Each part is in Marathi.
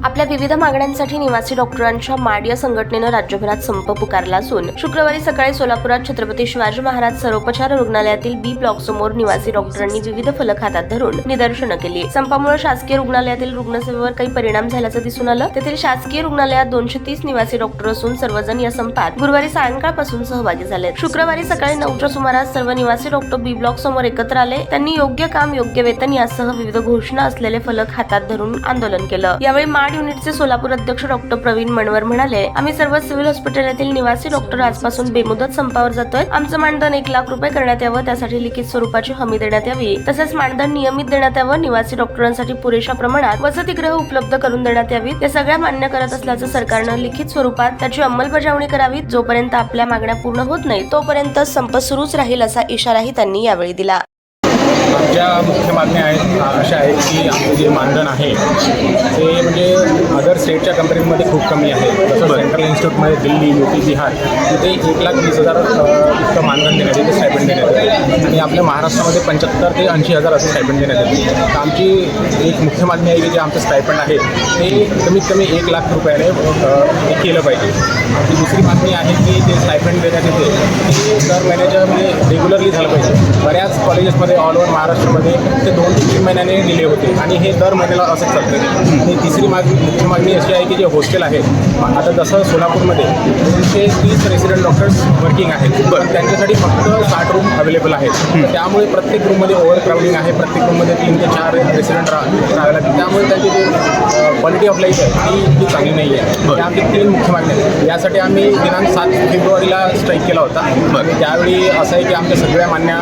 आपल्या विविध मागण्यांसाठी निवासी डॉक्टरांच्या माड या संघटनेनं राज्यभरात संप पुकारला असून शुक्रवारी सकाळी सोलापुरात छत्रपती शिवाजी महाराज सर्वोपचार रुग्णालयातील बी ब्लॉक समोर निवासी डॉक्टरांनी विविध फलक हातात धरून निदर्शनं केली। संपामुळे शासकीय रुग्णालयातील रुग्णसेवेवर काही परिणाम झाल्याचं दिसून आलं। तेथील शासकीय रुग्णालयात 230 निवासी डॉक्टर असून सर्वजण या संपात गुरुवारी सायंकाळपासून सहभागी झाले। शुक्रवारी सकाळी 9च्या सुमारास सर्व निवासी डॉक्टर बी ब्लॉक समोर एकत्र आले। त्यांनी योग्य काम योग्य वेतन यासह विविध घोषणा असलेले फलक हातात धरून आंदोलन केलं। यावेळी माड युनिटचे सोलापूर अध्यक्ष डॉक्टर प्रवीण मणवर म्हणाले, आम्ही सर्व सिव्हिल हॉस्पिटल येथील निवासी डॉक्टर आजपासून बेमुदत संपावर जातोय। आमचं मानधन 1 लाख रुपये करण्यात यावं, त्यासाठी लिखित स्वरूपाची हमी देण्यात यावी। तसेच मानधन नियमित देण्यात यावं, निवासी डॉक्टरांसाठी पुरेशा प्रमाणात वसतिगृह उपलब्ध करून देण्यात यावीत। या सगळ्या मान्य करत असल्याचं सरकारनं लिखित स्वरूपात त्याची अंमलबजावणी करावी। जोपर्यंत आपल्या मागण्या पूर्ण होत नाही तोपर्यंत संप सुरूच राहील असा इशाराही त्यांनी यावेळी दिला। आमच्या मुख्य मागण्या आहेत अशा आहेत की आमचं जे मानधन आहे ते म्हणजे अदर स्टेटच्या कंपनीमध्ये खूप कमी आहे। जसं सेंट्रल इन्स्टिट्यूटमध्ये दिल्ली, UP, बिहार तिथे 1,20,000 इतकं मानधन देण्यात येते, स्टायपेंड देण्यात येते आणि आपल्या महाराष्ट्रामध्ये 75,000 ते 80,000 असं स्टायपेंड देण्यात येते। तर आमची एक मुख्य मागणी आहे की जे आमचं स्टायपेंड आहे ते कमीत कमी 1 लाख रुपयाने हे केलं पाहिजे। आमची दुसरी मागणी आहे की जे स्टायपेंड देण्यात येते ते दर महिन्याच्या म्हणजे रेग्युलरली झालं पाहिजे। बऱ्याच कॉलेजेसमध्ये ऑल ओव्हर महाराष्ट्रामध्ये ते 2 ते 3 महिन्याने दिले होते आणि हे दर महिन्याला असंच चालतं। आणि तिसरी मुख्य मागणी अशी आहे की जे हॉस्टेल आहे आता जसं सोलापूरमध्ये 230 रेसिडेंट डॉक्टर्स वर्किंग आहेत, पण त्यांच्यासाठी फक्त 60 रूम अवेलेबल आहेत। त्यामुळे प्रत्येक रूममध्ये ओव्हर क्राउडिंग आहे, प्रत्येक रूममध्ये 3 ते 4 रेसिडेंट राहावे लागतात। त्यामुळे त्यांची जी क्वालिटी ऑफ लाईफ आहे ती चांगली नाही आहे। त्या आमची 3 मुख्य मागण्या आहेत। यासाठी आम्ही दिनांक 7 फेब्रुवारीला स्ट्राईक केला होता। त्यावेळी असं आहे की आमच्या सगळ्या मान्य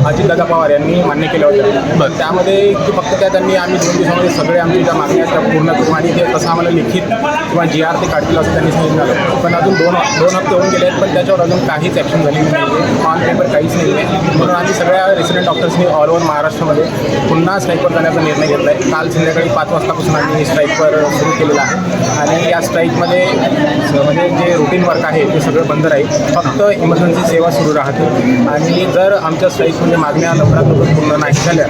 अजितदादा पवार यांनी मान्य केलं होतं। त्यामध्ये की फक्त त्यांनी आम्ही 2 दिवसामध्ये सगळे आमच्या ज्या मागण्या त्या पूर्ण करू आणि ते तसं आम्हाला लिखित किंवा GR ते काढतील असं त्यांनी सांगितलं। पण अजून 2 हफ्ते होऊन गेले आहेत, पण त्याच्यावर अजून काहीच ॲक्शन झालेली नाही आहे, ऑन पेपर काहीच नाही आहे। म्हणून आम्ही सगळ्या रेसिडेंट डॉक्टर्सनी ऑल ओव्हर महाराष्ट्रामध्ये पुन्हा स्ट्राईकवर जाण्याचा निर्णय घेतला आहे। काल संध्याकाळी 5 वाजतापासून आम्ही स्ट्राईकवर सुरू केलेलं आहे आणि या स्ट्राईकमध्ये म्हणजे जे रुटीन वर्क आहे ते सगळं बंद राहील, फक्त इमर्जन्सी सेवा सुरू राहतील। आणि जर आमच्या स्ट्राईकमध्ये मागण्या लवकरात लवकर पूर्ण नाही झाल्या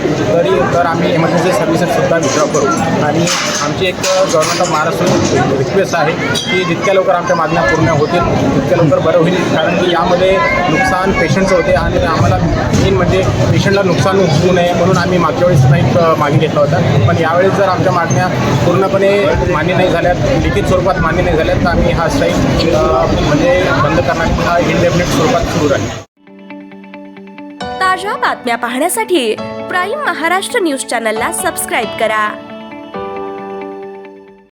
तर आम्ही इमर्जन्सी सर्व्हिसेससुद्धा विड्रॉ करू। आणि आमची एक गव्हर्नमेंट ऑफ महाराष्ट्र रिक्वेस्ट आहे की जितक्या लवकर आमच्या मागण्या पूर्ण होतील तितक्या लवकर बरं होईल, कारण की यामध्ये नुकसान पेशंटचं होते आणि आम्हाला मेन म्हणजे पेशंटला नुकसान होऊ नये म्हणून आम्ही मागच्या वेळेस स्ट्राईक मागे घेतला होता। पण यावेळेस जर आमच्या मागण्या पूर्णपणे मान्य नाही झाल्यात, लिखित स्वरूपात मान्य नाही झाल्यात, तर आम्ही हा स्ट्राईक म्हणजे बंद करण्याचा इंडेफिनिट स्वरूपात सुरू राहील। ताज्या बातम्या पाहण्यासाठी प्राईम महाराष्ट्र न्यूज चॅनलला सबस्क्राईब करा।